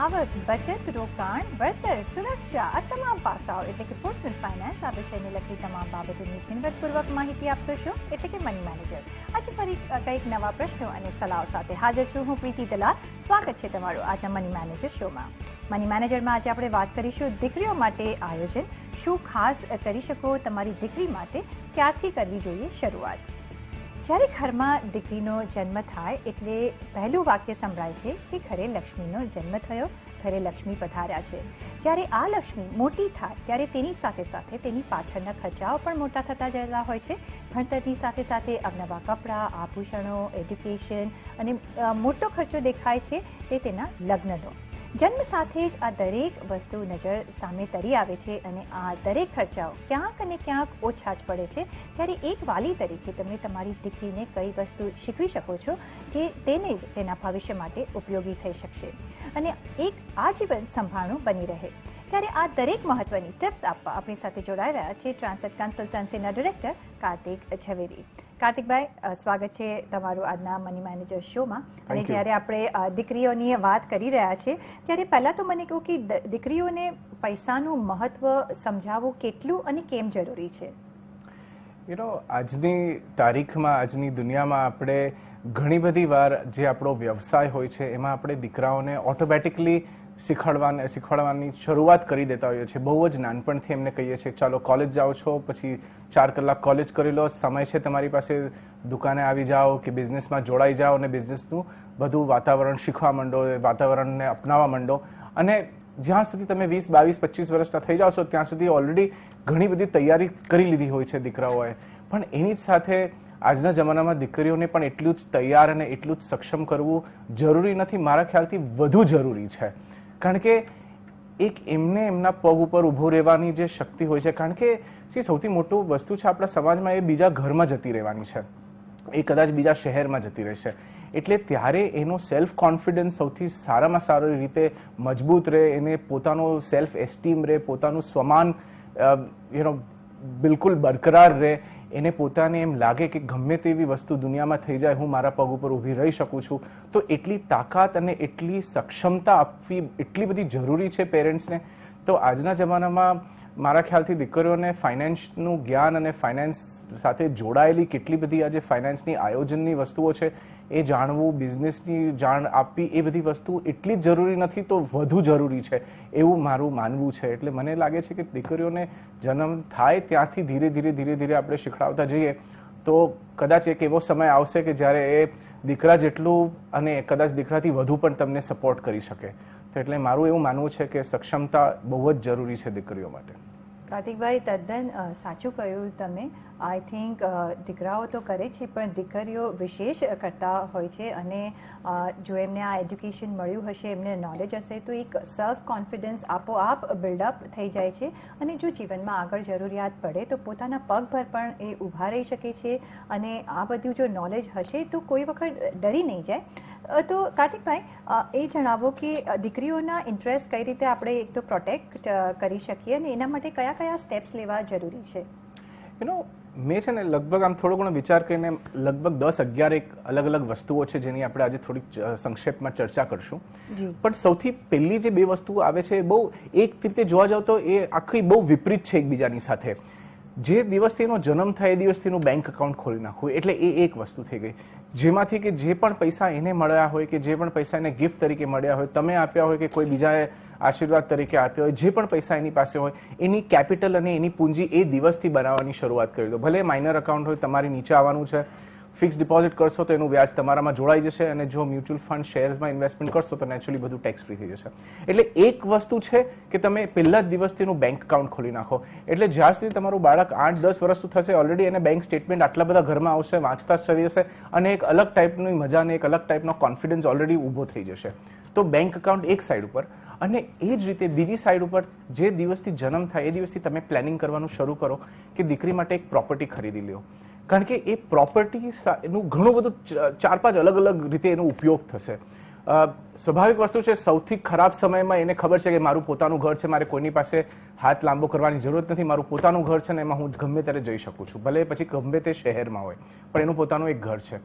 આવક, બચત, રોકાણ, વળતર, સુરક્ષા આ તમામ પાસાઓ એટલે કે પર્સનલ ફાઇનાન્સ આ વિષયને લગતી તમામ બાબતોની ઝીણવટપૂર્વક માહિતી આપતો શો એટલે કે મની મેનેજર. આજે ફરી કંઈક નવા પ્રશ્નો અને સલાહો સાથે હાજર છું. હું પ્રીતિ દલાલ. સ્વાગત છે તમારું આજના મની મેનેજર શોમાં. મની મેનેજરમાં આજે આપણે વાત કરીશું દીકરીઓ માટે આયોજન. શું ખાસ કરી શકો તમારી દીકરી માટે, ક્યારથી કરવી જોઈએ શરૂઆત? જ્યારે ઘરમાં દીકરીનો જન્મ થાય એટલે પહેલું વાક્ય સંભળાય છે કે ઘરે લક્ષ્મીનો જન્મ થયો, ઘરે લક્ષ્મી પધાર્યા છે. જ્યારે આ લક્ષ્મી મોટી થાય ત્યારે તેની સાથે સાથે તેની પાછળના ખર્ચાઓ પણ મોટા થતા જતા હોય છે. ભણતરની સાથે સાથે અવનવા કપડાં, આભૂષણો, એજ્યુકેશન અને મોટો ખર્ચો દેખાય છે તે તેના લગ્નનો. જન્મ સાથે જ આ દરેક વસ્તુ નજર સામે તરી આવે છે અને આ દરેક ખર્ચાઓ ક્યાંક અને ક્યાંક ઓછા જ પડે છે. ત્યારે એક વાલી તરીકે તમે તમારી દીકરીને કઈ વસ્તુ શીખવી શકો છો જે તેને જ તેના ભવિષ્ય માટે ઉપયોગી થઈ શકશે અને એક આજીવન સંભાળણું બની રહે. ત્યારે આ દરેક મહત્વની ટિપ્સ આપવા આપણી સાથે જોડાઈ રહ્યા છે ટ્રાન્સેટ કન્સલ્ટન્સીના ડિરેક્ટર કાર્તિક ઝવેરી. કાર્તિકભાઈ, સ્વાગત છે તમારું આજના મની મેનેજર શોમાં. અને જ્યારે આપણે દીકરીઓની વાત કરી રહ્યા છીએ ત્યારે પહેલા તો મને કહું કે દીકરીઓને પૈસાનું મહત્વ સમજાવવું કેટલું અને કેમ જરૂરી છે? આજની તારીખમાં, આજની દુનિયામાં આપણે ઘણી બધી વાર જે આપણો વ્યવસાય હોય છે એમાં આપણે દીકરાઓને ઓટોમેટિકલી શીખવાડવાની શરૂઆત કરી દેતા હોઈએ છીએ. બહુ જ નાનપણથી એમને કહીએ છીએ ચાલો કોલેજ જાઓ છો, પછી 4 કલાક કોલેજ કરી લો, સમય છે તમારી પાસે, દુકાને આવી જાઓ કે બિઝનેસમાં જોડાઈ જાઓ અને બિઝનેસનું બધું વાતાવરણ શીખવા માંડો, વાતાવરણને અપનાવવા માંડો. અને જ્યાં સુધી તમે 20, 22, 25 વર્ષના થઈ જાઓ છો ત્યાં સુધી ઓલરેડી ઘણી બધી તૈયારી કરી લીધી હોય છે દીકરાઓએ. પણ એની જ સાથે આજના જમાનામાં દીકરીઓને પણ એટલું જ તૈયાર અને એટલું જ સક્ષમ કરવું જરૂરી નથી, મારા ખ્યાલથી વધુ જરૂરી છે. કારણ કે એક એમને એમના પગ ઉપર ઊભું રહેવાની જે શક્તિ હોય છે, કારણ કે સૌથી મોટું વસ્તુ છે આપણા સમાજમાં એ બીજા ઘરમાં જતી રહેવાની છે, એ કદાચ બીજા શહેરમાં જતી રહેશે. એટલે ત્યારે એનો સેલ્ફ કોન્ફિડન્સ સૌથી સારામાં સારી રીતે મજબૂત રહે, એને પોતાનો સેલ્ફ એસ્ટીમ રહે, પોતાનું સ્વમાન બિલકુલ બરકરાર રહે, એને પોતાને એમ લાગે કે ગમે તેવી વસ્તુ દુનિયામાં થઈ જાય હું મારા પગ ઉપર ઊભી રહી શકું છું. તો એટલી તાકાત અને એટલી સક્ષમતા આપવી એટલી બધી જરૂરી છે પેરેન્ટ્સને. તો આજના જમાનામાં મારા ખ્યાલથી દીકરીઓને ફાઇનાન્સનું જ્ઞાન અને ફાઇનાન્સ સાથે જોડાયેલી કેટલી બધી આજે ફાઇનાન્સની આયોજનની વસ્તુઓ છે એ જાણવું, બિઝનેસની જાણ આપવી, એ બધી વસ્તુ એટલી જ જરૂરી નથી તો વધુ જરૂરી છે એવું મારું માનવું છે. એટલે મને લાગે છે કે દીકરીઓને જન્મ થાય ત્યાંથી ધીરે ધીરે આપણે શીખવાડતા જઈએ તો કદાચ એક એવો સમય આવશે કે જ્યારે એ દીકરા જેટલું અને કદાચ દીકરાથી વધુ પણ તમને સપોર્ટ કરી શકે. તો એટલે મારું એવું માનવું છે કે સક્ષમતા બહુ જ જરૂરી છે દીકરીઓ માટે. કાર્તિકભાઈ, તદ્દન સાચું કહ્યું તમે. આઈ થિંક દીકરાઓ તો કરે છે પણ દીકરીઓ વિશેષ કરતા હોય છે અને જો એમને આ એજ્યુકેશન મળ્યું હશે, એમને નોલેજ હશે તો એક સેલ્ફ કોન્ફિડન્સ આપોઆપ બિલ્ડઅપ થઈ જાય છે અને જો જીવનમાં આગળ જરૂરિયાત પડે તો પોતાના પગ પર પણ એ ઊભા રહી શકે છે. અને આ બધું જો નોલેજ હશે તો કોઈ વખત ડરી નહીં જાય. તો કાર્તિકભાઈ, એ જણાવો કે દીકરીઓના ઇન્ટરેસ્ટ કઈ રીતે આપણે એક તો પ્રોટેક્ટ કરી શકીએ અને એના માટે કયા કયા સ્ટેપ્સ લેવા જરૂરી છે? મેં છે ને લગભગ આમ થોડો ઘણો વિચાર કરીને લગભગ 10-11 અલગ અલગ વસ્તુઓ છે જેની આપણે આજે થોડીક સંક્ષેપમાં ચર્ચા કરશું. પણ સૌથી પહેલી જે 2 વસ્તુઓ આવે છે બહુ એક રીતે જોવા જાવ તો એ આખી બહુ વિપરીત છે એકબીજાની સાથે. જે દિવસથી એનો જન્મ થાય એ દિવસથી એનું બેંક એકાઉન્ટ ખોલી નાખવું, એટલે એ એક વસ્તુ થઈ ગઈ. જેમાંથી કે જે પણ પૈસા એને મળ્યા હોય કે જે પણ પૈસા એને ગિફ્ટ તરીકે મળ્યા હોય, તમે આપ્યા હોય કે કોઈ બીજાએ આશીર્વાદ તરીકે આપ્યો હોય, જે પણ પૈસા એની પાસે હોય એની કેપિટલ અને એની પૂંજી એ દિવસથી બનાવવાની શરૂઆત કરી દો. ભલે માઇનર એકાઉન્ટ હોય, તમારી નીચે આવવાનું છે. ફિક્સ ડિપોઝિટ કરશો તો એનું વ્યાજ તમારામાં જોડાઈ જશે અને જો મ્યુચ્યુઅલ ફંડ શેર્સમાં ઇન્વેસ્ટમેન્ટ કરશો તો નેચરલી બધું ટેક્સ ફ્રી થઈ જશે. એટલે એક વસ્તુ છે કે તમે પહેલા જ દિવસથી એનું બેંક એકાઉન્ટ ખોલી નાખો. એટલે જ્યાં સુધી તમારું બાળક 8-10 વર્ષનું થશે ઓલરેડી એને બેંક સ્ટેટમેન્ટ આટલા બધા ઘરમાં આવશે, વાંચતા જ થઈ જશે અને એક અલગ ટાઈપની મજા અને એક અલગ ટાઈપનો કોન્ફિડન્સ ઓલરેડી ઊભો થઈ જશે. તો બેંક એકાઉન્ટ એક સાઈડ ઉપર. અને એ જ રીતે બીજી સાઈડ ઉપર જે દિવસથી જન્મ થાય એ દિવસથી તમે પ્લાનિંગ કરવાનું શરૂ કરો કે દીકરી માટે એક પ્રોપર્ટી ખરીદી લ્યો. કારણ કે એ પ્રોપર્ટી એનું ઘણું બધું 4-5 અલગ અલગ રીતે એનો ઉપયોગ થશે. સ્વાભાવિક વસ્તુ છે. સૌથી ખરાબ સમયમાં એને ખબર છે કે મારું પોતાનું ઘર છે, મારે કોઈની પાસે હાથ લાંબો કરવાની જરૂરત નથી, મારું પોતાનું ઘર છે ને એમાં હું ગમે ત્યારે જઈ શકું છું, ભલે પછી ગમે તે શહેરમાં હોય પણ એનું પોતાનું એક ઘર છે.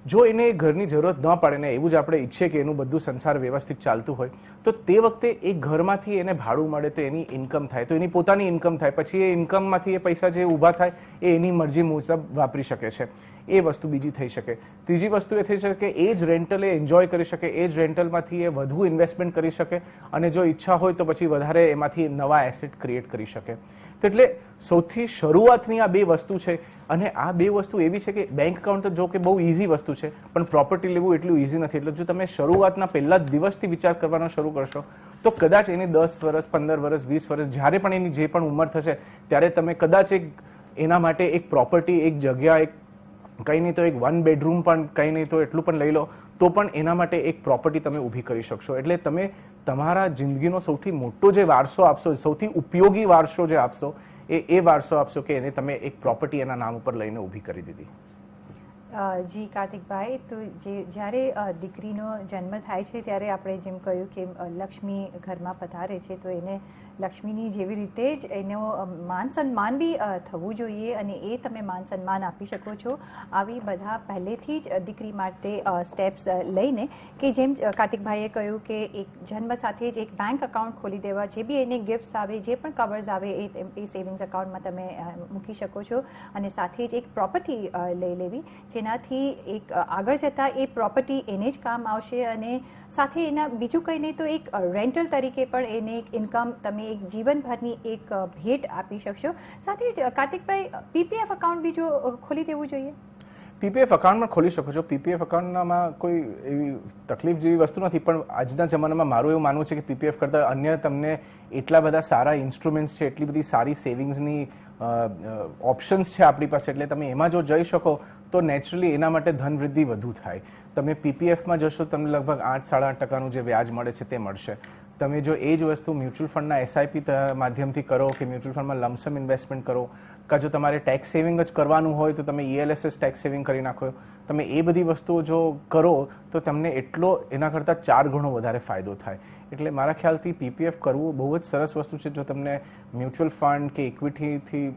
જો એને ઘરની જરૂરત ન પડે ને એવું જ આપણે ઈચ્છીએ કે એનું બધું સંસાર વ્યવસ્થિત ચાલતું હોય તો તે વખતે એ ઘરમાંથી એને ભાડું મળે તો એની ઇન્કમ થાય, તો એની પોતાની ઇન્કમ થાય, પછી એ ઇન્કમમાંથી એ પૈસા જે ઊભા થાય એ એની મરજી મુજબ વાપરી શકે છે. એ વસ્તુ બીજી થઈ શકે. ત્રીજી વસ્તુ એ થઈ શકે કે એ જ રેન્ટલ એ એન્જોય કરી શકે, એ જ રેન્ટલમાંથી એ વધુ ઇન્વેસ્ટમેન્ટ કરી શકે અને જો ઈચ્છા હોય તો પછી વધારે એમાંથી નવા એસેટ ક્રિએટ કરી શકે. તો એટલે સૌથી શરૂઆતની આ બે વસ્તુ છે અને આ બે વસ્તુ એવી છે કે બેંક એકાઉન્ટ જો કે બહુ ઇઝી વસ્તુ છે પણ પ્રોપર્ટી લેવું એટલું ઇઝી નથી. એટલે જો તમે શરૂઆતના પહેલા જ દિવસથી વિચાર કરવાનો શરૂ કરશો તો કદાચ એની 10 વર્ષ 15 વર્ષ 20 વર્ષ જ્યારે પણ એની જે પણ ઉંમર થશે ત્યારે તમે કદાચ એના માટે એક પ્રોપર્ટી, એક જગ્યા, એક કંઈ નહીં તો એક 1 બેડરૂમ પણ કંઈ નહીં તો એટલું પણ લઈ લો તો પણ એના માટે એક પ્રોપર્ટી તમે ઊભી કરી શકશો. એટલે તમે તમારા જિંદગીનો સૌથી મોટો જે વારસો આપશો, સૌથી ઉપયોગી વારસો જે આપશો એ વારસો આપશો કે એને તમે એક પ્રોપર્ટી એના નામ ઉપર લઈને ઊભી કરી દીધી. જી કાર્તિકભાઈ, તો જ્યારે દીકરીનો જન્મ થાય છે ત્યારે આપણે જેમ કહ્યું કે લક્ષ્મી ઘરમાં પધારે છે તો એને લક્ષ્મીની જેવી રીતે જ એનો માન સન્માન બી થવું જોઈએ અને એ તમે માન સન્માન આપી શકો છો. આવી બધા પહેલેથી જ દીકરી માટે સ્ટેપ્સ લઈને કે જેમ કાર્તિકભાઈએ કહ્યું કે એક જન્મ સાથે જ એક બેંક એકાઉન્ટ ખોલી દેવા, જે બી એને ગિફ્ટ્સ આવે, જે પણ કવર્સ આવે એ સેવિંગ્સ એકાઉન્ટમાં તમે મૂકી શકો છો અને સાથે જ એક પ્રોપર્ટી લઈ લેવી જેનાથી એક આગળ જતાં એ પ્રોપર્ટી એને જ કામ આવશે અને સાથે એના બીજું કંઈ નહીં તો એક રેન્ટલ તરીકે પણ એને એક ઇન્કમ તમે એક જીવનભરની એક ભેટ આપી શકશો. સાથે જ કાર્તિકભાઈ, પીપીએફ એકાઉન્ટ બીજું ખોલી દેવું જોઈએ? પીપીએફ એકાઉન્ટમાં ખોલી શકો છો. પીપીએફ એકાઉન્ટમાં કોઈ એવી તકલીફ જેવી વસ્તુ નથી પણ આજના જમાનામાં મારું એવું માનવું છે કે પીપીએફ કરતાં અન્ય તમને એટલા બધા સારા ઇન્સ્ટ્રુમેન્ટ્સ છે, એટલી બધી સારી સેવિંગ્સની ઓપ્શન્સ છે આપણી પાસે, એટલે તમે એમાં જો જઈ શકો તો નેચરલી એના માટે ધન વૃદ્ધિ વધુ થાય. તમે પીપીએફમાં જશો તમને લગભગ 8-8.5% જે વ્યાજ મળે છે તે મળશે. તમે જો એ જ વસ્તુ મ્યુચ્યુઅલ ફંડના એસઆઈપી માધ્યમથી કરો કે મ્યુચ્યુઅલ ફંડમાં લમસમ ઇન્વેસ્ટમેન્ટ કરો કાં જો તમારે ટેક્સ સેવિંગ જ કરવાનું હોય તો તમે ELSS ટેક્સ સેવિંગ કરી નાખો. તમે એ બધી વસ્તુઓ જો કરો તો તમને એટલો એના કરતાં 4 ગણો વધારે ફાયદો થાય. એટલે મારા ખ્યાલથી પીપીએફ કરવું બહુ જ સરસ વસ્તુ છે. જો તમને મ્યુચ્યુઅલ ફંડ કે ઇક્વિટીથી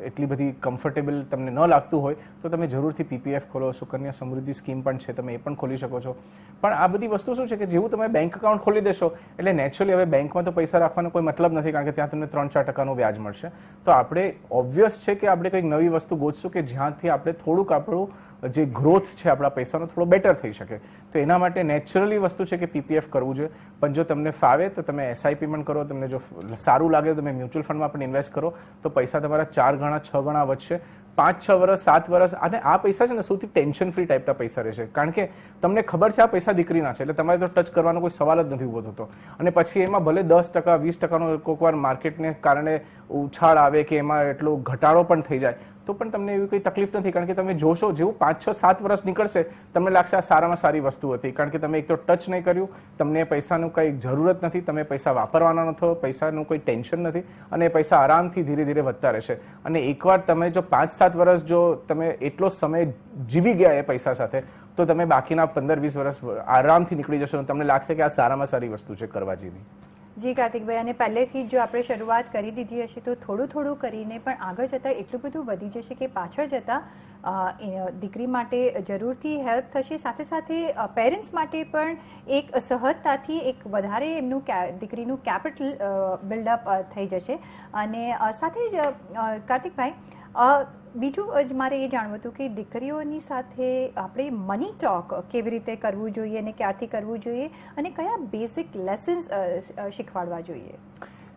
એટલી બધી કમ્ફર્ટેબલ તમને ન લાગતું હોય તો તમે જરૂરથી પીપીએફ ખોલો. સુકન્યા સમૃદ્ધિ સ્કીમ પણ છે, તમે એ પણ ખોલી શકો છો. પણ આ બધી વસ્તુ શું છે કે જેવું તમે બેંક એકાઉન્ટ ખોલી દેશો એટલે નેચરલી હવે બેંકમાં તો પૈસા રાખવાનો કોઈ મતલબ નથી કારણ કે ત્યાં તમને 3-4% વ્યાજ મળશે. તો આપણે ઓબ્વિયસ છે કે આપણે કંઈક નવી વસ્તુ ગોતશું કે જ્યાંથી આપણે થોડુંક આપણું જે ગ્રોથ છે આપણા પૈસાનો થોડો બેટર થઈ શકે. તો એના માટે નેચરલી વસ્તુ છે કે પીપીએફ કરવું જોઈએ. પણ જો તમને ફાવે તો તમે એસઆઈપી પણ કરો, તમને જો સારું લાગે તો તમે મ્યુચ્યુઅલ ફંડમાં પણ ઇન્વેસ્ટ કરો તો પૈસા તમારા 4 ગણા 6 ગણા વધશે. 5-6 વર્ષ 7 વર્ષ અને આ પૈસા છે ને સૌથી ટેન્શન ફ્રી ટાઈપના પૈસા રહેશે કારણ કે તમને ખબર છે આ પૈસા દીકરીના છે એટલે તમારે તો ટચ કરવાનો કોઈ સવાલ જ નથી ઊભો થતો. અને પછી એમાં ભલે 10% 20%નો કોઈક વાર માર્કેટને કારણે ઉછાળ આવે કે એમાં એટલો ઘટાડો પણ થઈ જાય તો પણ તમને એવી કોઈ તકલીફ નથી કારણ કે તમે જોશો જેવું 5-6-7 વર્ષ નીકળશે તમને લાગશે આ સારામાં સારી વસ્તુ હતી કારણ કે તમે એક તો ટચ નહીં કર્યું, તમને પૈસાનું કંઈ જરૂરત નથી, તમે પૈસા વાપરવાના નથી, પૈસાનું કોઈ ટેન્શન નથી અને એ પૈસા આરામથી ધીરે ધીરે વધતા રહેશે. અને એકવાર તમે જો 5-7 વર્ષ જો તમે એટલો સમય જીવી ગયા એ પૈસા સાથે તો તમે બાકીના 15-20 વર્ષ આરામથી નીકળી જશો અને તમને લાગશે કે આ સારામાં સારી વસ્તુ છે કરવા જેવી. જી કાર્તિકભાઈ, અને પહેલેથી જો આપણે શરૂઆત કરી દીધી હશે તો થોડું થોડું કરીને પણ આગળ જતાં એટલું બધું વધી જશે કે પાછળ જતાં દીકરી માટે જરૂરથી હેલ્પ થશે. સાથે સાથે પેરેન્ટ્સ માટે પણ એક સહજતાથી એક વધારે એમનું દીકરીનું કેપિટલ બિલ્ડઅપ થઈ જશે. અને સાથે જ કાર્તિકભાઈ, બીજું મારે એ જાણવું હતું કે દીકરીઓની સાથે આપણે મની ટોક કેવી રીતે કરવું જોઈએ અને ક્યારથી કરવું જોઈએ અને કયા બેઝિક લેસન્સ શીખવાડવા જોઈએ?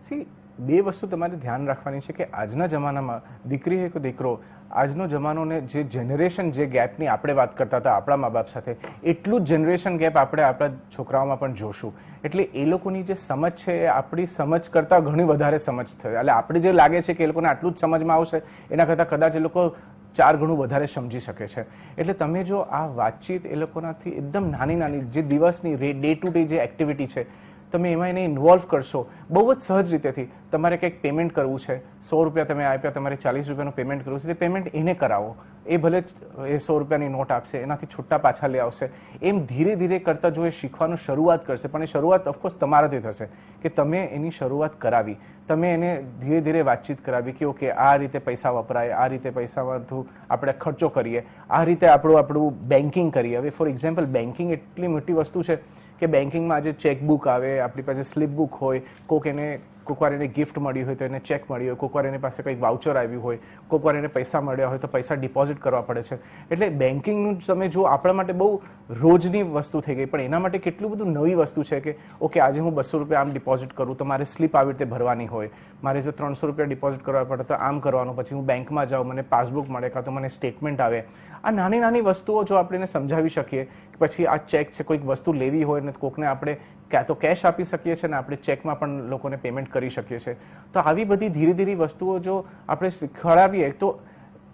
સી, બે વસ્તુ તમારે ધ્યાન રાખવાની છે કે આજના જમાનામાં દીકરી હોય કે દીકરો, આજનો જમાનો ને જે જનરેશન જે ગેપની આપણે વાત કરતા હતા આપણા મા બાપ સાથે એટલું જ જનરેશન ગેપ આપણે આપણા છોકરાઓમાં પણ જોશું. એટલે એ લોકોની જે સમજ છે એ આપણી સમજ કરતાં ઘણી વધારે સમજ થાય. એટલે આપણે જે લાગે છે કે એ લોકોને આટલું જ સમજમાં આવશે એના કરતાં કદાચ એ લોકો 4 ગણું વધારે સમજી શકે છે. એટલે તમે જો આ વાતચીત એ લોકોનાથી એકદમ નાની નાની જે દિવસની ડે ટુ ડે જે એક્ટિવિટી છે તમે એમાં એને ઇન્વોલ્વ કરશો બહુ જ સહજ રીતેથી. તમારે કંઈક પેમેન્ટ કરવું છે, 100 રૂપિયા તમે આપ્યા, તમારે 40 રૂપિયાનું પેમેન્ટ કરવું છે, તે પેમેન્ટ એને કરાવો. એ ભલે એ 100 રૂપિયાની નોટ આપશે, એનાથી છૂટા પાછા લઈ આવશે. એમ ધીરે ધીરે કરતા જો એ શીખવાનું શરૂઆત કરશે, પણ એ શરૂઆત ઓફકોર્સ તમારાથી થશે કે તમે એની શરૂઆત કરાવી, તમે એને ધીરે ધીરે વાતચીત કરાવી કે ઓકે આ રીતે પૈસા વપરાય, આ રીતે પૈસામાંથી આપણે ખર્ચો કરીએ, આ રીતે આપણું બેન્કિંગ કરીએ. હવે ફોર એક્ઝામ્પલ બેન્કિંગ એટલી મોટી વસ્તુ છે કે બેન્કિંગમાં આજે ચેકબુક આવે, આપણી પાસે સ્લીપ બુક હોય, કોઈક વાર એને ગિફ્ટ મળી હોય તો એને ચેક મળી હોય, કોઈક વાર એની પાસે કંઈક વાઉચર આવ્યું હોય, કોઈક વાર એને પૈસા મળ્યા હોય તો પૈસા ડિપોઝિટ કરવા પડે છે. એટલે બેન્કિંગનું તમે જો આપણા માટે બહુ રોજની વસ્તુ થઈ ગઈ, પણ એના માટે કેટલું બધું નવી વસ્તુ છે કે ઓકે આજે હું 200 રૂપિયા આમ ડિપોઝિટ કરું તો મારે સ્લીપ આવી રીતે ભરવાની હોય, મારે જો 300 રૂપિયા ડિપોઝિટ કરવા પડે તો આમ કરવાનું, પછી હું બેંકમાં જાઉં, મને પાસબુક મળે કાં તો મને સ્ટેટમેન્ટ આવે. આ નાની નાની વસ્તુઓ જો આપણે એને સમજાવી શકીએ, પછી આ ચેક છે, કોઈક વસ્તુ લેવી હોય ને કોઈકને આપણે ક્યાં તો કેશ આપી શકીએ છીએ ને આપણે ચેકમાં પણ લોકોને પેમેન્ટ કરી શકીએ છીએ. તો આવી બધી ધીરે ધીરે વસ્તુઓ જો આપણે શીખવાડીએ તો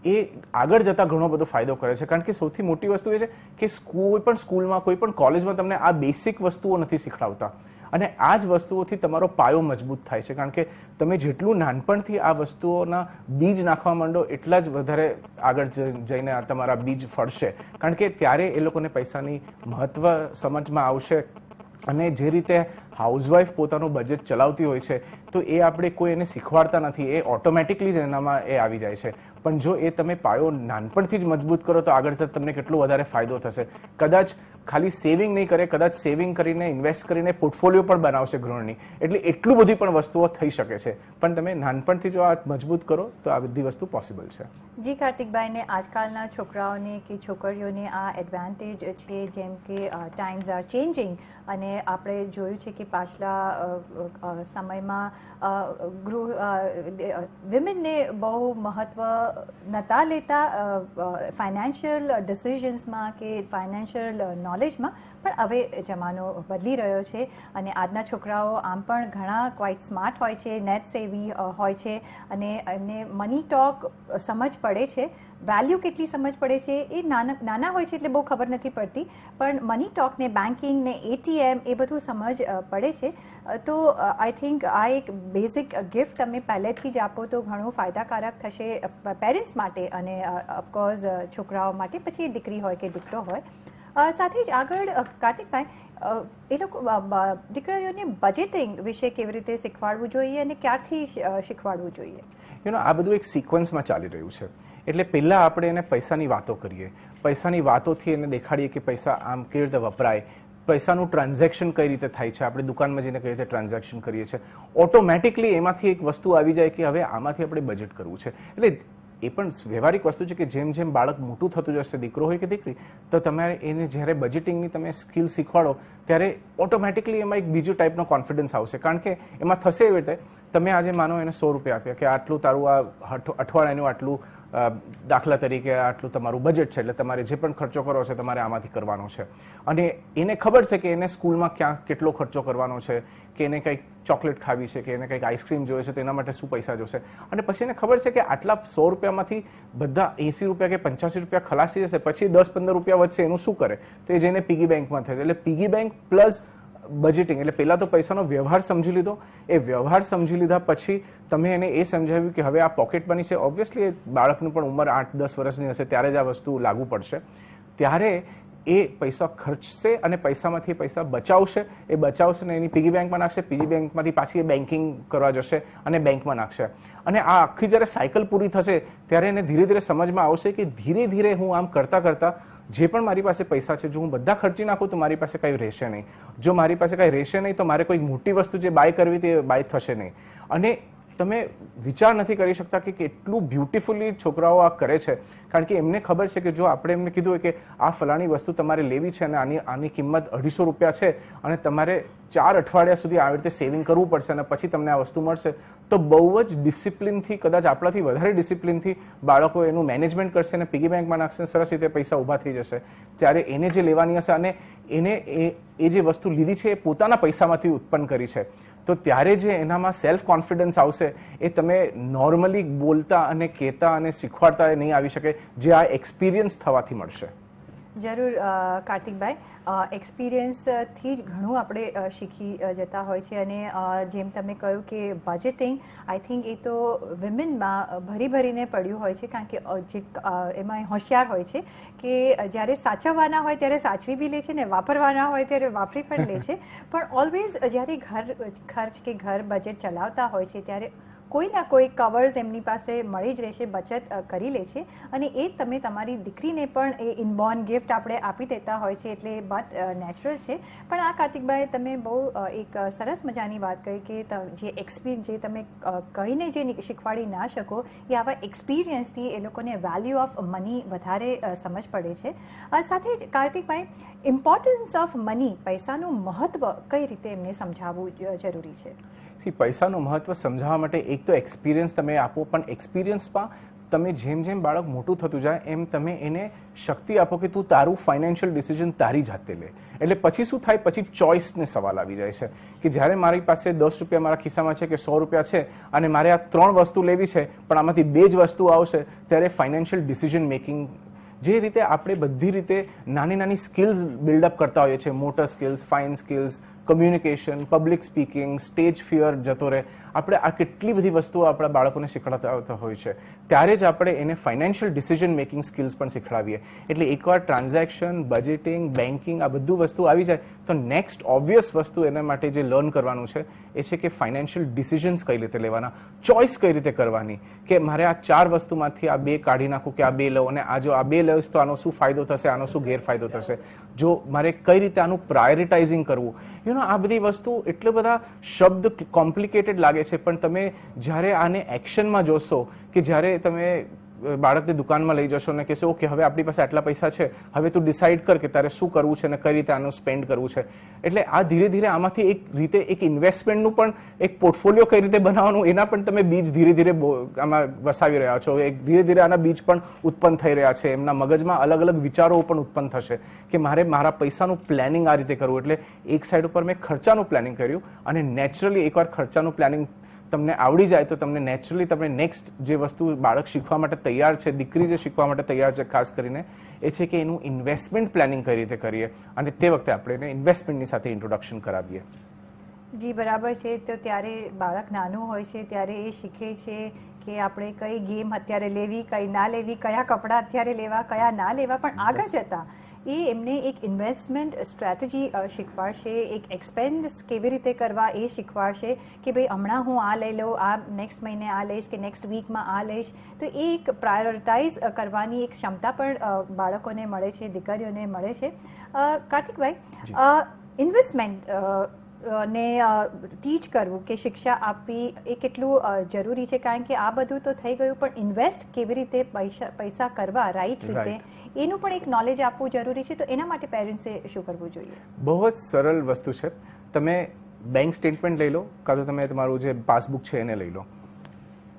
એ આગળ જતા ઘણો બધો ફાયદો કરે છે. કારણ કે સૌથી મોટી વસ્તુ એ છે કે કોઈ પણ સ્કૂલમાં, કોઈ પણ કોલેજમાં તમને આ બેસિક વસ્તુઓ નથી શીખડાવતા, અને આ જ વસ્તુઓથી તમારો પાયો મજબૂત થાય છે. કારણ કે તમે જેટલું નાનપણથી આ વસ્તુઓના બીજ નાખવા માંડો એટલા જ વધારે આગળ જઈને તમારા બીજ ફળશે. કારણ કે ત્યારે એ લોકોને પૈસાની મહત્વ સમજમાં આવશે. અને જે રીતે હાઉસવાઈફ પોતાનું બજેટ ચલાવતી હોય છે તો એ આપણે કોઈ એને શીખવાડતા નથી, એ ઓટોમેટિકલી જ એનામાં એ આવી જાય છે. પણ જો એ તમે પાયો નાનપણથી જ મજબૂત કરો તો આગળ જતા તમને કેટલો વધારે ફાયદો થશે. કદાચ ખાલી સેવિંગ નહીં કરે, કદાચ સેવિંગ કરીને ઇન્વેસ્ટ કરીને પોર્ટફોલિયો પણ બનાવશે ગૃહિણી. એટલે એટલું બધી પણ વસ્તુઓ થઈ શકે છે. પણ તમે નાનપણથી જો આ મજબૂત કરો તો આ બધી વસ્તુ પોસિબલ છે. જી કાર્તિકભાઈને આજકાલના છોકરાઓને કે છોકરીઓને આ એડવાન્ટેજ છે, જેમ કે ટાઈમ્સ આર ચેન્જિંગ, અને આપણે જોયું છે કે પાછલા સમયમાં વિમેનને બહુ મહત્વ નહોતા લેતા ફાઇનાન્શિયલ ડિસિઝન્સમાં કે ફાઇનાન્શિયલ નોલેજમાં, પણ હવે જમાનો બદલી રહ્યો છે અને આજના છોકરાઓ આમ પણ ઘણા ક્વાઇટ સ્માર્ટ હોય છે, નેટ સેવી હોય છે, અને એમને મની ટોક સમજ પડે છે. વેલ્યુ કેટલી સમજ પડે છે એ નાના હોય છે એટલે બહુ ખબર નથી પડતી, પણ મની ટોક ને બેન્કિંગ ને ATM એ બધું સમજ પડે છે. તો આઈ થિંક આ એક બેઝિક ગિફ્ટ તમે પહેલેથી જ આપો તો ઘણું ફાયદાકારક થશે પેરેન્ટ્સ માટે અને ઓફકોર્સ છોકરાઓ માટે, પછી દીકરી હોય કે દીકરો હોય. સાથે જ આગળ કાર્તિકભાઈ, એ લોકો દીકરીઓને બજેટિંગ વિશે કેવી રીતે શીખવાડવું જોઈએ અને ક્યારથી શીખવાડવું જોઈએ? આ બધું એક સિક્વન્સમાં ચાલી રહ્યું છે. એટલે પહેલા આપણે એને પૈસાની વાતો કરીએ, પૈસાની વાતોથી એને દેખાડીએ કે પૈસા આમ કેવી રીતે વપરાય, પૈસાનું ટ્રાન્ઝેક્શન કઈ રીતે થાય છે, આપણે દુકાનમાં જઈને કઈ રીતે ટ્રાન્ઝેક્શન કરીએ છીએ. ઓટોમેટિકલી એમાંથી એક વસ્તુ આવી જાય કે હવે આમાંથી આપણે બજેટ કરવું છે. એટલે એ પણ વ્યવહારિક વસ્તુ છે કે જેમ જેમ બાળક મોટું થતું જશે, દીકરો હોય કે દીકરી, તો તમારે એને જ્યારે બજેટિંગની તમે સ્કિલ શીખવાડો ત્યારે ઓટોમેટિકલી એમાં એક બીજું ટાઈપનો કોન્ફિડન્સ આવશે. કારણ કે એમાં થશે એવી રીતે તમે આજે માનો એને 100 રૂપિયા આપ્યા કે આટલું તારું આ અઠવાડિયાનું આટલું દાખલા તરીકે આટલું તમારું બજેટ છે, એટલે તમારે જે પણ ખર્ચો કરવો છે તમારે આમાંથી કરવાનો છે. અને એને ખબર છે કે એને સ્કૂલમાં ક્યાં કેટલો ખર્ચો કરવાનો છે, કે એને કંઈક ચોકલેટ ખાવી છે, કે એને કંઈક આઈસ્ક્રીમ જોઈએ છે, તો એના માટે શું પૈસા જોશે. અને પછી એને ખબર છે કે આટલા 100 રૂપિયામાંથી બધા 80 રૂપિયા કે 85 રૂપિયા ખલાસી જશે, પછી 10-15 રૂપિયા વધશે, એનું શું કરે? તો એ જઈને પીગી બેંકમાં થશે. એટલે પીગી બેંક પ્લસ બજેટિંગ, એટલે પહેલા તો પૈસાનો વ્યવહાર સમજી લીધો. એ વ્યવહાર સમજી લીધા પછી તમે એને એ સમજાવ્યું કે હવે આ પોકેટ મની છે. ઓબ્વિયસલી બાળકનું પણ ઉંમર 8-10 વર્ષની હશે ત્યારે જ આ વસ્તુ લાગુ પડશે. ત્યારે એ પૈસા ખર્ચશે અને પૈસામાંથી પૈસા બચાવશે. એ બચાવશે ને એની પીગી બેંકમાં નાખશે, પીગી બેંકમાંથી પાછી એ બેન્કિંગ કરવા જશે અને બેંકમાં નાખશે. અને આ આખી જ્યારે સાયકલ પૂરી થશે ત્યારે એને ધીરે ધીરે સમજમાં આવશે કે ધીરે ધીરે હું આમ કરતા કરતા જે પણ મારી પાસે પૈસા છે, જો હું બધા ખર્ચી નાખું તો મારી પાસે કંઈ રહેશે નહીં. જો મારી પાસે કંઈ રહેશે નહીં તો મારે કોઈ મોટી વસ્તુ જે બાય કરવી તે બાય થશે નહીં. અને તમે વિચાર નથી કરી શકતા કે કેટલું બ્યુટીફુલી છોકરાઓ આ કરે છે. કારણ કે એમને ખબર છે કે જો આપણે એમને કીધું હોય કે આ ફલાણી વસ્તુ તમારે લેવી છે અને આની કિંમત 250 રૂપિયા છે અને તમારે 4 અઠવાડિયા સુધી આવી રીતે સેવિંગ કરવું પડશે અને પછી તમને આ વસ્તુ મળશે, તો બહુ જ ડિસિપ્લિનથી, કદાચ આપણાથી વધારે ડિસિપ્લિનથી બાળકો એનું મેનેજમેન્ટ કરશે અને પીગી બેંકમાં નાખશે, સરસ રીતે પૈસા ઊભા થઈ જશે. ત્યારે એને જે લેવાની હશે અને એને એ જે વસ્તુ લીધી છે એ પોતાના પૈસામાંથી ઉત્પન્ન કરી છે, તો ત્યારે જે એનામાં સેલ્ફ કોન્ફિડન્સ આવશે એ તમે નોર્મલી બોલતા અને કહેતા અને શીખવાડતા નહીં આવી શકે, જે આ એક્સપિરિયન્સ થવાથી મળશે. જરૂર કાર્તિકભાઈ, એક્સપિરિયન્સથી જ ઘણું આપણે શીખી જતા હોય છે અને જેમ તમે કહ્યું કે બજેટિંગ, આઈ થિંક એ તો વિમેનમાં ભરીને પડ્યું હોય છે, કારણ કે જે એમાં હોશિયાર હોય છે કે જ્યારે સાચવવાના હોય ત્યારે સાચવી બી લે છે ને વાપરવાના હોય ત્યારે વાપરી પણ લે છે, પણ ઓલવેઝ જ્યારે ખર્ચ કે ઘર બજેટ ચલાવતા હોય છે ત્યારે કોઈ ના કોઈ કવર્સ એમની પાસે મળી જ રહેશે, બચત કરી લે છે અને એ તમે તમારી દીકરીને પણ એ ઇનબોર્ન ગિફ્ટ આપણે આપી દેતા હોય છે, એટલે વાત નેચરલ છે. પણ આ કાર્તિકભાઈ તમે બહુ એક સરસ મજાની વાત કહી કે જે એક્સપિરિયન્સ જે તમે કહીને જે શીખવાડી ના શકો એ આવા એક્સપિરિયન્સથી એ લોકોને વેલ્યુ ઓફ મની વધારે સમજ પડે છે. સાથે જ કાર્તિકભાઈ, ઇમ્પોર્ટન્સ ઓફ મની, પૈસાનું મહત્વ કઈ રીતે એમને સમજાવવું જરૂરી છે? પૈસાનું મહત્વ સમજાવવા માટે એક તો એક્સપિરિયન્સ તમે આપો, પણ એક્સપિરિયન્સમાં તમે જેમ જેમ બાળક મોટું થતું જાય એમ તમે એને શક્તિ આપો કે તું તારું ફાઇનાન્શિયલ ડિસિઝન તારી જાતે લે. એટલે પછી શું થાય, પછી ચોઇસને સવાલ આવી જાય છે કે જ્યારે મારી પાસે 10 રૂપિયા મારા ખિસ્સામાં છે કે 100 રૂપિયા છે અને મારે આ 3 વસ્તુ લેવી છે પણ આમાંથી 2 જ વસ્તુ આવશે, ત્યારે ફાઇનાન્શિયલ ડિસિઝન મેકિંગ જે રીતે આપણે બધી રીતે નાની નાની સ્કિલ્સ બિલ્ડઅપ કરતા હોઈએ છીએ, motor skills, fine skills, communication, public speaking, stage fear જતો રહે, આપણે આ કેટલી બધી વસ્તુઓ આપણા બાળકોને શીખવાડતા હોય છે, ત્યારે જ આપણે એને ફાઇનાન્શિયલ ડિસિઝન મેકિંગ સ્કિલ્સ પણ શીખવાડીએ. એટલે એકવાર ટ્રાન્ઝેક્શન, બજેટિંગ, બેન્કિંગ આ બધું વસ્તુ આવી જાય તો નેક્સ્ટ ઓબ્વિયસ વસ્તુ એના માટે જે લર્ન કરવાનું છે એ છે કે ફાઇનાન્શિયલ ડિસિઝન્સ કઈ રીતે લેવાના, ચોઇસ કઈ રીતે કરવાની, કે મારે આ 4 વસ્તુમાંથી આ 2 કાઢી નાખું કે આ 2 લઉં, અને આ જો આ 2 લઈશ તો આનો શું ફાયદો થશે, આનો શું ગેરફાયદો થશે, જો મારે કઈ રીતે આનું પ્રાયોરિટાઇઝિંગ કરવું. આ બધી વસ્તુ એટલા બધા શબ્દ કોમ્પ્લિકેટેડ લાગે છે, પણ તમે જ્યારે આને એક્શનમાં જોશો કે જ્યારે તમે બાળકને દુકાનમાં લઈ જશો ને કહેશો ઓકે હવે આપણી પાસે આટલા પૈસા છે, હવે તું ડિસાઇડ કર કે તારે શું કરવું છે અને કઈ રીતે આનું સ્પેન્ડ કરવું છે. એટલે આ ધીરે ધીરે આમાંથી એક રીતે એક ઇન્વેસ્ટમેન્ટનું પણ એક પોર્ટફોલિયો કઈ રીતે બનાવવાનું એના પણ તમે બીજ ધીરે ધીરે આમાં વસાવી રહ્યા છો. એક ધીરે ધીરે આના બીજ પણ ઉત્પન્ન થઈ રહ્યા છે, એમના મગજમાં અલગ અલગ વિચારો પણ ઉત્પન્ન થશે કે મારે મારા પૈસાનું પ્લાનિંગ આ રીતે કરવું. એટલે એક સાઈડ ઉપર મેં ખર્ચાનું પ્લાનિંગ કર્યું અને નેચરલી એકવાર ખર્ચાનું પ્લાનિંગ તમને આવડી જાય તો તમને નેચરલી તમે નેક્સ્ટ જે વસ્તુ બાળક શીખવા માટે તૈયાર છે, દીકરી જે શીખવા માટે તૈયાર છે ખાસ કરીને, એ છે કે એનું ઇન્વેસ્ટમેન્ટ પ્લાનિંગ કઈ રીતે કરીએ અને તે વખતે આપણે એને ઇન્વેસ્ટમેન્ટની સાથે ઇન્ટ્રોડક્શન કરાવીએ. જી બરાબર છે. તો ત્યારે બાળક નાનું હોય છે ત્યારે એ શીખે છે કે આપણે કઈ ગેમ અત્યારે લેવી, કઈ ના લેવી, કયા કપડાં અત્યારે લેવા, કયા ના લેવા, પણ આગળ જતા એ એમને એક ઇન્વેસ્ટમેન્ટ સ્ટ્રેટેજી શીખવાડશે, એક એક્સપેન્સ કેવી રીતે કરવા એ શીખવાડશે કે ભાઈ હમણાં હું આ લઈ લઉં, આ નેક્સ્ટ મહિને આ લઈશ કે નેક્સ્ટ વીકમાં આ લઈશ. તો એ એક પ્રાયોરિટાઇઝ કરવાની એક ક્ષમતા પણ બાળકોને મળે છે, દીકરીઓને મળે છે. કાર્તિકભાઈ, ઇન્વેસ્ટમેન્ટ ને ટીચ કરવું કે શિક્ષા આપવી એ કેટલું જરૂરી છે, કારણ કે આ બધું તો થઈ ગયું, પણ ઇન્વેસ્ટ કેવી રીતે પૈસા કરવા રાઈટ રીતે એનું પણ એક નોલેજ આપવું જરૂરી છે. તો એના માટે પેરેન્ટ્સે શું કરવું જોઈએ? બહુ જ સરળ વસ્તુ છે. તમે બેંક સ્ટેટમેન્ટ લઈ લો કાં તો તમે તમારું જે પાસબુક છે એને લઈ લો.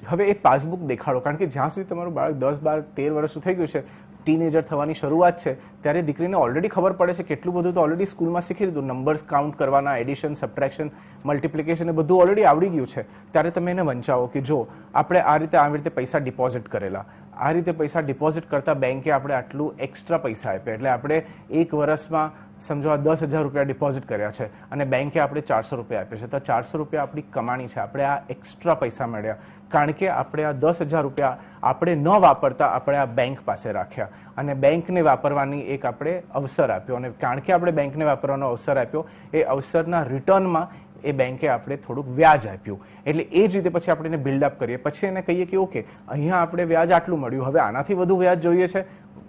હવે એ પાસબુક દેખાડો, કારણ કે જ્યાં સુધી તમારું બાળક 10, 12, 13 વર્ષનું થઈ ગયું છે, ટીનેજર થવાની શરૂઆત છે, ત્યારે દીકરીને ઓલરેડી ખબર પડે છે કેટલું બધું તો ઓલરેડી સ્કૂલમાં શીખી લીધું, નંબર્સ કાઉન્ટ કરવાના, એડિશન, સબટ્રેક્શન, મલ્ટિપ્લિકેશન એ બધું ઓલરેડી આવડી ગયું છે. ત્યારે તમે એને વંચાવો કે જો આપણે આવી રીતે પૈસા ડિપોઝિટ કરેલા, આ રીતે પૈસા ડિપોઝિટ કરતા બેંકે આપણે આટલું એક્સ્ટ્રા પૈસા આપ્યા, એટલે આપણે એક વર્ષમાં સમજો આ 10,000 રૂપિયા ડિપોઝિટ કર્યા છે અને બેંકે આપણે 400 રૂપિયા આપ્યા છે, તો 400 રૂપિયા આપણી કમાણી છે, આપણે આ એક્સ્ટ્રા પૈસા મળ્યા કારણ કે આપણે આ 10,000 રૂપિયા આપણે ન વાપરતા આપણે આ બેંક પાસે રાખ્યા અને બેંકને વાપરવાની એક આપણે અવસર આપ્યો, અને કારણ કે આપણે બેંકને વાપરવાનો અવસર આપ્યો એ અવસરના રિટર્નમાં એ બેંકે આપણે થોડુંક વ્યાજ આપ્યું. એટલે એ જ રીતે પછી આપણે એને બિલ્ડઅપ કરીએ, પછી એને કહીએ કે ઓકે અહીંયા આપણે વ્યાજ આટલું મળ્યું, હવે આનાથી વધુ વ્યાજ જોઈએ છે.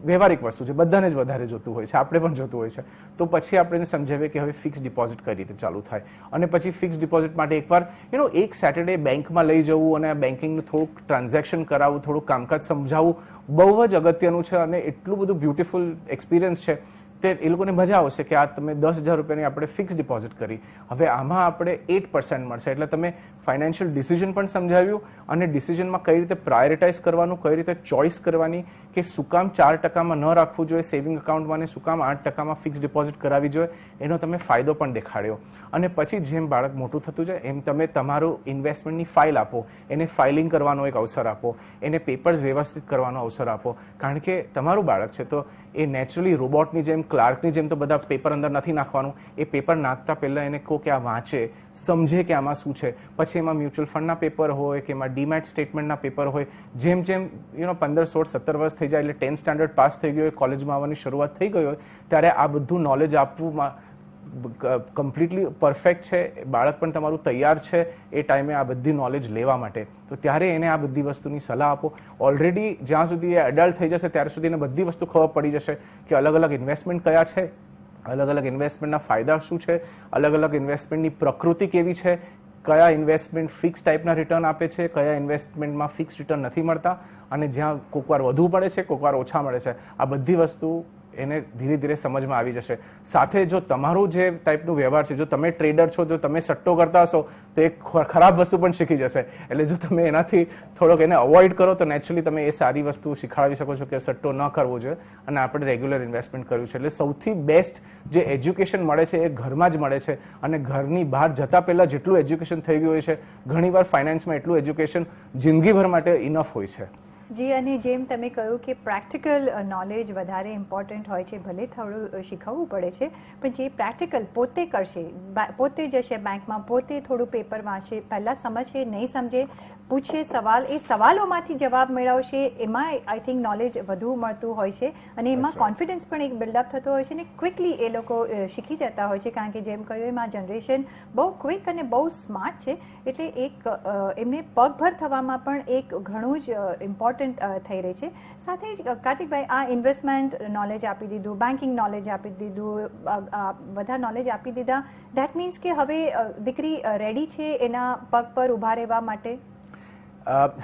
વ્યવહારિક વસ્તુ છે, બધાને જ વધારે જોતું હોય છે, આપણે પણ જોતું હોય છે, તો પછી આપણે એને સમજાવીએ કે હવે ફિક્સ ડિપોઝિટ કઈ રીતે ચાલુ થાય. અને પછી ફિક્સ ડિપોઝિટ માટે એકવાર એક સેટરડે બેંકમાં લઈ જવું અને બેન્કિંગનું થોડુંક ટ્રાન્ઝેક્શન કરાવવું, થોડુંક કામકાજ સમજાવવું બહુ જ અગત્યનું છે અને એટલું બધું બ્યુટીફુલ એક્સપિરિયન્સ છે તે એ લોકોને મજા આવશે કે આ તમે 10,000 રૂપિયાની આપણે ફિક્સ ડિપોઝિટ કરી, હવે આમાં આપણે 8% મળશે. એટલે તમે ફાઇનાન્શિયલ ડિસિઝન પણ સમજાવ્યું અને ડિસિઝનમાં કઈ રીતે પ્રાયોરિટાઇઝ કરવાનું, કઈ રીતે ચોઇસ કરવાની, કે શું કામ 4%માં ન રાખવું જોઈએ સેવિંગ એકાઉન્ટમાં ને શું કામ 8%માં ફિક્સ ડિપોઝિટ કરાવવી જોઈએ, એનો તમે ફાયદો પણ દેખાડ્યો. અને પછી જેમ બાળક મોટું થતું જાય એમ તમે તમારું ઇન્વેસ્ટમેન્ટની ફાઇલ આપો, એને ફાઇલિંગ કરવાનો એક અવસર આપો, એને પેપર્સ વ્યવસ્થિત કરવાનો અવસર આપો, કારણ કે તમારું બાળક છે તો એ નેચરલી રોબોટની જેમ ક્લાર્કની જેમ તો બધા પેપર અંદર નથી નાખવાનું. એ પેપર નાખતા પહેલા એને કહો કે આ વાંચે, સમજે કે આમાં શું છે. પછી એમાં મ્યુચ્યુઅલ ફંડના પેપર હોય કે એમાં ડીમેટ સ્ટેટમેન્ટના પેપર હોય. જેમ 15, 16, 17 વર્ષ થઈ જાય એટલે 10th સ્ટાન્ડર્ડ પાસ થઈ ગયો હોય, કોલેજમાં આવવાની શરૂઆત થઈ ગઈ હોય, ત્યારે આ બધું નોલેજ આપવું કમ્પ્લીટલી પરફેક્ટ છે. બાળક પણ તમારું તૈયાર છે એ ટાઈમે આ બધી નોલેજ લેવા માટે. તો ત્યારે એને આ બધી વસ્તુની સલાહ આપો. ઓલરેડી જ્યાં સુધી એ એડલ્ટ થઈ જશે ત્યારે સુધી એને બધી વસ્તુ ખબર પડી જશે કે અલગ અલગ ઇન્વેસ્ટમેન્ટ કયા છે, અલગ અલગ ઇન્વેસ્ટમેન્ટના ફાયદા શું છે, અલગ અલગ ઇન્વેસ્ટમેન્ટની પ્રકૃતિ કેવી છે, કયા ઇન્વેસ્ટમેન્ટ ફિક્સ ટાઈપના રિટર્ન આપે છે, કયા ઇન્વેસ્ટમેન્ટમાં ફિક્સ રિટર્ન નથી મળતા, અને જ્યાં કોકવાર વધુ પડે છે, કોકવાર ઓછા મળે છે. આ બધી વસ્તુ એને ધીરે ધીરે સમજમાં આવી જશે. સાથે જો તમારું જે ટાઈપનું વ્યવહાર છે, જો તમે ટ્રેડર છો, જો તમે સટ્ટો કરતા હશો તો એક ખરાબ વસ્તુ પણ શીખી જશે. એટલે જો તમે એનાથી થોડોક એને અવોઇડ કરો તો નેચરલી તમે એ સારી વસ્તુ શીખવાડી શકો છો કે સટ્ટો ન કરવો જોઈએ અને આપણે રેગ્યુલર ઇન્વેસ્ટમેન્ટ કર્યું છે. એટલે સૌથી બેસ્ટ જે એજ્યુકેશન મળે છે એ ઘરમાં જ મળે છે. અને ઘરની બહાર જતા પહેલા જેટલું એજ્યુકેશન થઈ ગયું હોય છે, ઘણીવાર ફાઇનાન્સમાં એટલું એજ્યુકેશન જિંદગીભર માટે ઇનફ હોય છે. જી, અને જેમ તમે કહ્યું કે પ્રેક્ટિકલ નોલેજ વધારે ઇમ્પોર્ટન્ટ હોય છે. ભલે થોડું શીખવવું પડે છે, પણ જે પ્રેક્ટિકલ પોતે કરશે, પોતે જશે બેંકમાં, પોતે થોડું પેપર વાંચશે, પહેલાં સમજશે, નહીં સમજે, પૂછે સવાલ, એ સવાલોમાંથી જવાબ મેળવશે, એમાં આઈ થિંક નોલેજ વધુ મળતું હોય છે. અને એમાં કોન્ફિડન્સ પણ એક બિલ્ડઅપ થતો હોય છે ને ક્વિકલી એ લોકો શીખી જતા હોય છે. કારણ કે જેમ કહ્યું એમ આ જનરેશન બહુ ક્વિક અને બહુ સ્માર્ટ છે. એટલે એક એમને પગભર થવામાં પણ એક ઘણું જ ઇમ્પોર્ટન્ટ થઈ રહી છે. સાથે જ કાર્તિકભાઈ, આ ઇન્વેસ્ટમેન્ટ નોલેજ આપી દીધું, બેન્કિંગ નોલેજ આપી દીધું, બધા નોલેજ આપી દીધા, દેટ મીન્સ કે હવે દીકરી રેડી છે એના પગ પર ઊભા રહેવા માટે?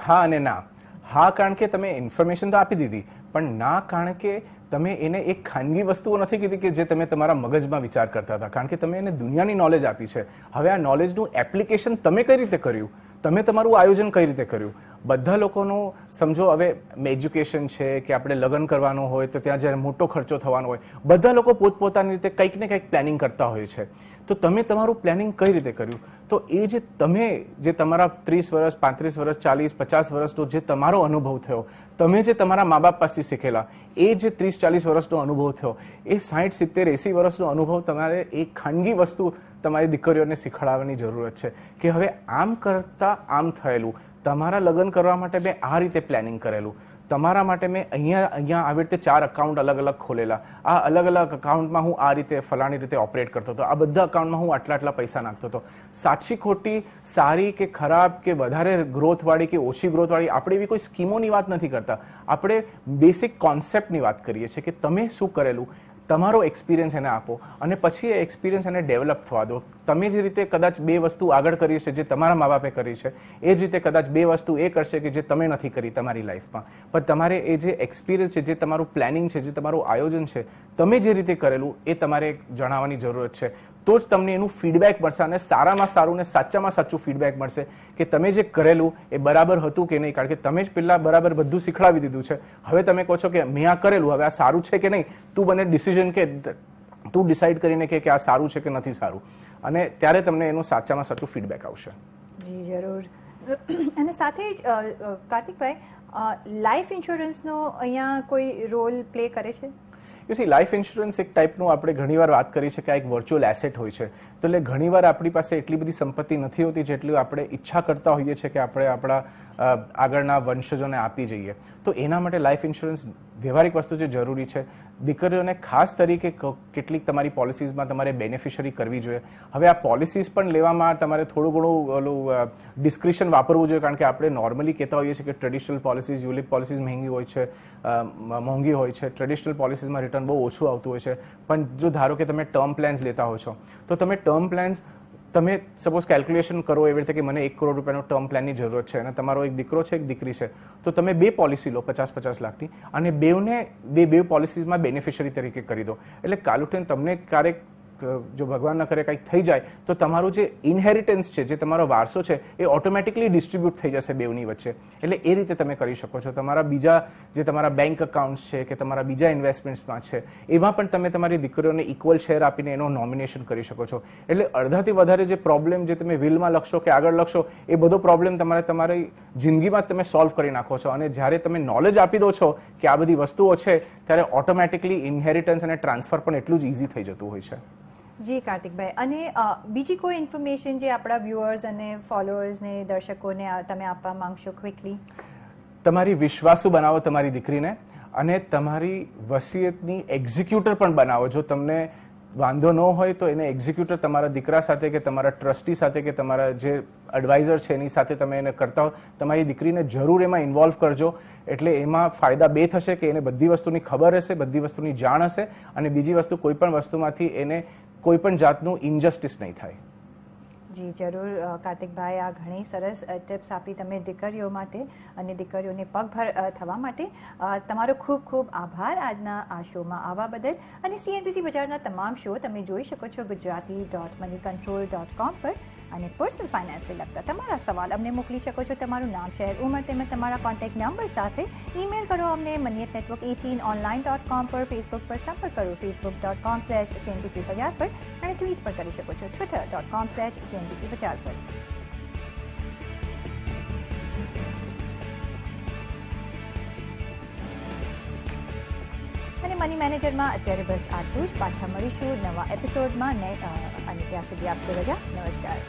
હા અને ના. હા, કારણ કે તમે ઇન્ફોર્મેશન તો આપી દીધી, પણ ના, કારણ કે તમે એને એક ખાનગી વસ્તુઓ નથી કીધી કે જે તમે તમારા મગજમાં વિચાર કરતા હતા. કારણ કે તમે એને દુનિયાની નોલેજ આપી છે. હવે આ નોલેજનું એપ્લિકેશન તમે કઈ રીતે કર્યું, તમે તમારું આયોજન કઈ રીતે કર્યું. બધા લોકોનું સમજો, હવે એજ્યુકેશન છે કે આપણે લગ્ન કરવાનું હોય તો ત્યાં જ્યારે મોટો ખર્ચો થવાનો હોય, બધા લોકો પોતપોતાની રીતે કંઈક ને કંઈક પ્લાનિંગ કરતા હોય છે. તો તમે તમારું પ્લાનિંગ કઈ રીતે કર્યું? તો એ જે તમે જે તમારા 30 વર્ષ, 35 વર્ષ, 40, 50 વર્ષનો જે તમારો અનુભવ થયો, તમે જે તમારા મા બાપ પાસેથી શીખેલા, એ જે 30-40 વર્ષનો અનુભવ થયો, એ 60, 70, 80 વર્ષનો અનુભવ તમારે એક ખાનગી વસ્તુ તમારી દીકરીઓને શીખવાડવાની જરૂરત છે કે હવે આમ કરતા આમ થયેલું, તમારા લગ્ન કરવા માટે મેં આ રીતે પ્લાનિંગ કરેલું, તમારા માટે મેં અહીંયા આવી રીતે 4 અકાઉન્ટ અલગ અલગ ખોલેલા, આ અલગ અલગ અકાઉન્ટમાં હું આ રીતે ફલાણી રીતે ઓપરેટ કરતો હતો, આ બધા અકાઉન્ટમાં હું આટલા પૈસા નાખતો હતો. સાચી ખોટી, સારી કે ખરાબ, કે વધારે ગ્રોથવાળી કે ઓછી ગ્રોથવાળી, આપણે એવી કોઈ સ્કીમોની વાત નથી કરતા. આપણે બેસિક કોન્સેપ્ટની વાત કરીએ છીએ કે તમે શું કરેલું, તમારો એક્સપિરિયન્સ એને આપો અને પછી એ એક્સપિરિયન્સ એને ડેવલપ થવા દો. તમે જે રીતે કદાચ 2 વસ્તુ આગળ કરી છે જે તમારા મા બાપે કરી છે, એ જ રીતે કદાચ 2 વસ્તુ એ કરશે કે જે તમે નથી કરી તમારી લાઈફમાં. પણ તમારે એ જે એક્સપિરિયન્સ છે, જે તમારું પ્લાનિંગ છે, જે તમારું આયોજન છે, તમે જે રીતે કરેલું એ તમારે જણાવવાની જરૂરત છે. તો જ તમને એનું ફીડબેક મળશે અને સારામાં સારું ને સાચામાં સાચું ફીડબેક મળશે કે તમે જે કરેલું એ બરાબર હતું કે નહીં. કારણ કે તમે જ પહેલા બરાબર બધું શીખડાવી દીધું છે. હવે તમે કહો છો કે મેં આ કરેલું, હવે આ સારું છે કે નહીં, તું બને ડિસિઝન કે તું ડિસાઇડ કરીને કે આ સારું છે કે નથી સારું, અને ત્યારે તમને એનું સાચામાં સાચું ફીડબેક આવશે. જી જરૂર. અને સાથે જ કાર્તિકભાઈ, લાઈફ ઇન્સ્યોરન્સનો અહીંયા કોઈ રોલ પ્લે કરે છે? લાઈફ ઇન્સ્યોરન્સ એક ટાઈપનું, આપણે ઘણીવાર વાત કરી છે કે આ એક વર્ચ્યુઅલ એસેટ હોય છે. તો એટલે ઘણીવાર આપણી પાસે એટલી બધી સંપત્તિ નથી હોતી જેટલી આપણે ઈચ્છા કરતા હોઈએ છીએ કે આપણે આપણા આગળના વંશજોને આપી જઈએ. તો એના માટે લાઈફ ઇન્સ્યોરન્સ વ્યવહારિક વસ્તુ જે જરૂરી છે. દીકરીઓને ખાસ તરીકે કેટલીક તમારી પોલિસીઝમાં તમારે બેનિફિશરી કરવી જોઈએ. હવે આ પોલિસીઝ પણ લેવામાં તમારે થોડું ઘણું ઓલું ડિસ્ક્રિશન વાપરવું જોઈએ. કારણ કે આપણે નોર્મલી કહેતા હોઈએ છીએ કે ટ્રેડિશનલ પોલિસીઝ, યુલિપ પોલિસીઝ મોંઘી હોય છે. ટ્રેડિશનલ પોલિસીઝમાં રિટર્ન બહુ ઓછું આવતું હોય છે. પણ જો ધારો કે તમે ટર્મ પ્લાન્સ લેતા હો છો, તો તમે ટર્મ પ્લાન્સ તમે સપોઝ કેલ્ક્યુલેશન કરો એવી રીતે કે મને 1 કરોડ રૂપિયાનો ટર્મ પ્લાનની જરૂરત છે અને તમારો એક દીકરો છે, એક દીકરી છે, તો તમે 2 પોલિસી લો 50-50 લાખની અને બેવને બે પોલિસીઝમાં બેનિફિશરી તરીકે કરી દો. એટલે કાલ ઉઠીને તમને ક્યારેક જો ભગવાન ન કરે કંઈક થઈ જાય તો તમારું જે ઇનહેરિટન્સ છે, જે તમારો વારસો છે, એ ઓટોમેટિકલી ડિસ્ટ્રીબ્યુટ થઈ જશે બેવની વચ્ચે. એટલે એ રીતે તમે કરી શકો છો. તમારા બીજા જે તમારા બેંક એકાઉન્ટ્સ છે કે તમારા બીજા ઇન્વેસ્ટમેન્ટ્સમાં છે, એમાં પણ તમે તમારી દીકરીઓને ઇક્વલ શેર આપીને એનો નોમિનેશન કરી શકો છો. એટલે અડધાથી વધારે જે પ્રોબ્લેમ જે તમે વિલમાં લખશો કે આગળ લખશો, એ બધો પ્રોબ્લેમ તમારી જિંદગીમાં તમે સોલ્વ કરી નાખો છો. અને જ્યારે તમે નોલેજ આપી દો છો કે આ બધી વસ્તુઓ છે, ત્યારે ઓટોમેટિકલી ઇનહેરિટન્સ અને ટ્રાન્સફર પણ એટલું જ ઇઝી થઈ જતું હોય છે. જી કાર્તિકભાઈ, અને બીજી કોઈ ઇન્ફોર્મેશન જે આપણા વ્યુઅર્સ અને ફોલોઅર્સને, દર્શકોને તમે આપવા માંગશો ક્વિકલી? તમારી વિશ્વાસુ બનાવો તમારી દીકરીને, અને તમારી વસિયતની એક્ઝિક્યુટર પણ બનાવો. જો તમને વાંધો ન હોય તો એને એક્ઝિક્યુટર તમારા દીકરા સાથે કે તમારા ટ્રસ્ટી સાથે કે તમારા જે એડવાઇઝર છે એની સાથે તમે એને કરતા હો. તમારી દીકરીને જરૂર એમાં ઇન્વોલ્વ કરજો. એટલે એમાં ફાયદા બે થશે કે એને બધી વસ્તુની ખબર હશે, બધી વસ્તુની જાણ હશે, અને બીજી વસ્તુ કોઈ પણ વસ્તુમાંથી એને કોઈ પણ જાતનું ઇનજસ્ટિસ નહીં થાય. જી જરૂર કાર્તિકભાઈ, આ ઘણી સરસ ટિપ્સ આપી તમે દીકરીઓ માટે અને દીકરીઓને પગભર થવા માટે. તમારો ખૂબ ખૂબ આભાર આજના આ શોમાં આવવા બદલ. અને CNBC બજારના તમામ શો તમે જોઈ શકો છો gujarati.moneycontrol.com પર. અને પર્સનલ ફાઇનાન્સને લગતા તમારા સવાલ અમને મોકલી શકો છો તમારું નામ, શહેર, ઉંમર તેમજ તમારા કોન્ટેક્ટ નંબર સાથે. ઈમેલ કરો અમને moneyatnetwork18online.com પર. ફેસબુક પર સંપર્ક કરો facebook.com/CNBC બજાર પર. અને ટ્વીટ પણ કરી શકો છો twitter.com/CNBC બજાર પર. અને મની મેનેજરમાં અત્યારે બસ આટલું જ. પાછા મળીશું નવા એપિસોડમાં અને ત્યાં સુધી આપશો રજા. નમસ્કાર.